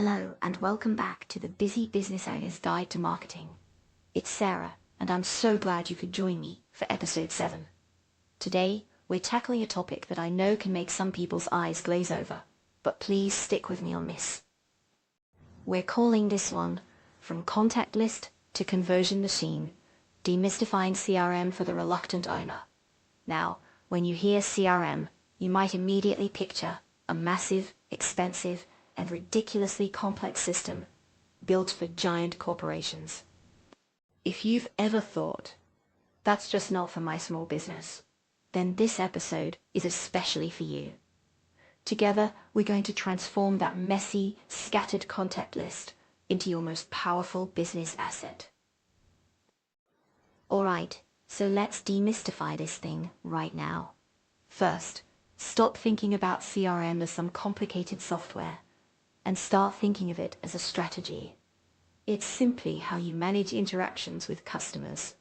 Hello and welcome back to the Busy Business Owner's Guide to Marketing. It's Sarah, and I'm so glad you could join me for episode 7. Today, we're tackling a topic that I know can make some people's eyes glaze over, but please stick with me on this. We're calling this one From Contact List to Conversion Machine, Demystifying CRM for the Reluctant Owner. Now, when you hear CRM, you might immediately picture a massive, expensive, and ridiculously complex system built for giant corporations. If you've ever thought, that's just not for my small business, then this episode is especially for you. Together, we're going to transform that messy, scattered contact list into your most powerful business asset. Alright, so let's demystify this thing right now. First, stop thinking about CRM as some complicated software and start thinking of it as a strategy. It's simply how you manage interactions with customers.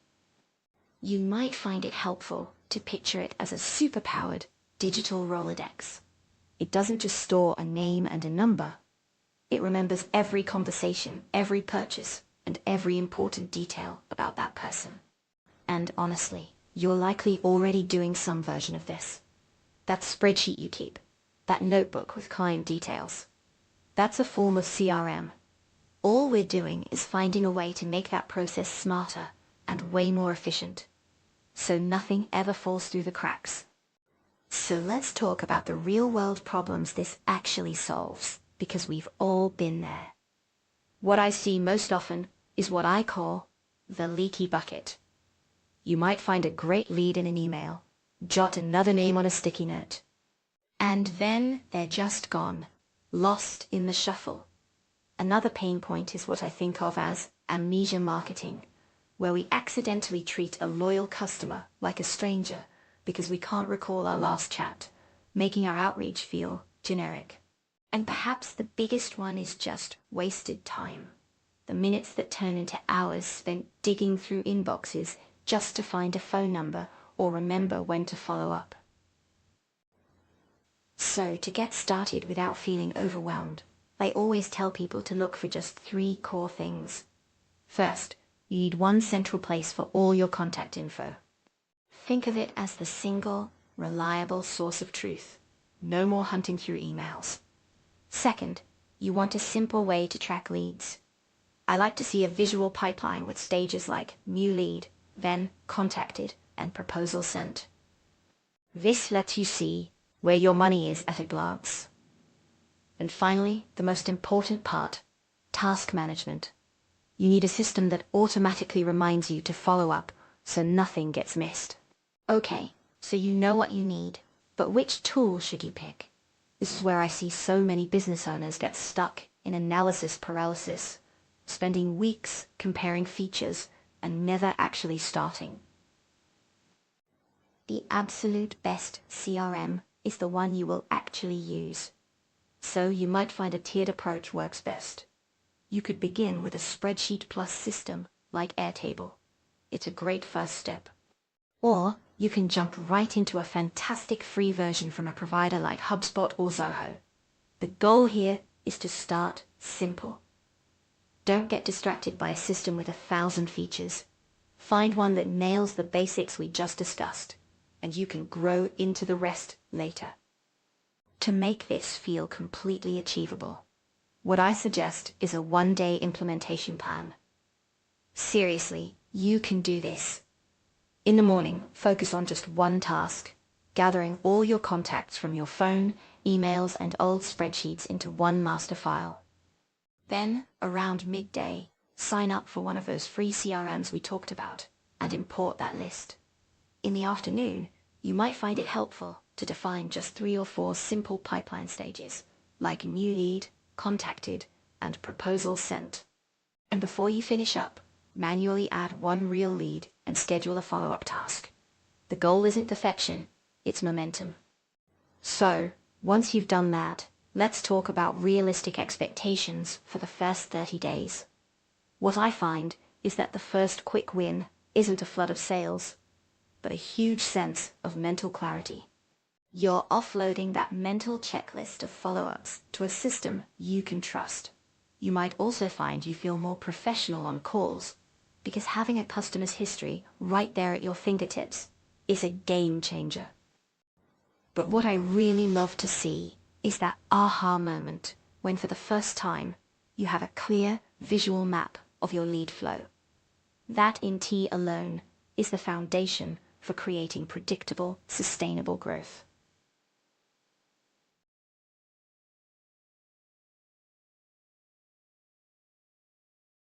You might find it helpful to picture it as a superpowered digital Rolodex. It doesn't just store a name and a number. It remembers every conversation, every purchase, and every important detail about that person. And honestly, you're likely already doing some version of this. That spreadsheet you keep, that notebook with client details, that's a form of CRM. All we're doing is finding a way to make that process smarter and way more efficient, so nothing ever falls through the cracks. So let's talk about the real-world problems this actually solves, because we've all been there. What I see most often is what I call the leaky bucket. You might find a great lead in an email, jot another name on a sticky note, and then they're just gone, lost in the shuffle. Another pain point is what I think of as amnesia marketing, where we accidentally treat a loyal customer like a stranger because we can't recall our last chat, making our outreach feel generic. And perhaps the biggest one is just wasted time. The minutes that turn into hours spent digging through inboxes just to find a phone number or remember when to follow up. So, to get started without feeling overwhelmed, I always tell people to look for just 3 core things. First, you need one central place for all your contact info. Think of it as the single, reliable source of truth. No more hunting through emails. Second, you want a simple way to track leads. I like to see a visual pipeline with stages like new lead, then contacted, and proposal sent. This lets you see where your money is at a glance. And finally, the most important part, task management. You need a system that automatically reminds you to follow up so nothing gets missed. Okay, so you know what you need, but which tool should you pick? This is where I see so many business owners get stuck in analysis paralysis, spending weeks comparing features and never actually starting. The absolute best CRM is the one you will actually use. So you might find a tiered approach works best. You could begin with a spreadsheet plus system like Airtable. It's a great first step. Or you can jump right into a fantastic free version from a provider like HubSpot or Zoho. The goal here is to start simple. Don't get distracted by a system with 1,000 features. Find one that nails the basics we just discussed, and you can grow into the rest later. To make this feel completely achievable, what I suggest is a 1-day implementation plan. Seriously, you can do this. In the morning, focus on just one task, gathering all your contacts from your phone, emails, and old spreadsheets into one master file. Then, around midday, sign up for one of those free CRMs we talked about and import that list. In the afternoon, you might find it helpful to define just 3 or 4 simple pipeline stages, like new lead, contacted, and proposal sent. And before you finish up, manually add 1 real lead and schedule a follow-up task. The goal isn't perfection, it's momentum. So, once you've done that, let's talk about realistic expectations for the first 30 days. What I find is that the first quick win isn't a flood of sales, but a huge sense of mental clarity. You're offloading that mental checklist of follow-ups to a system you can trust. You might also find you feel more professional on calls, because having a customer's history right there at your fingertips is a game changer. But what I really love to see is that aha moment when for the first time you have a clear visual map of your lead flow. That in T alone is the foundation for creating predictable, sustainable growth.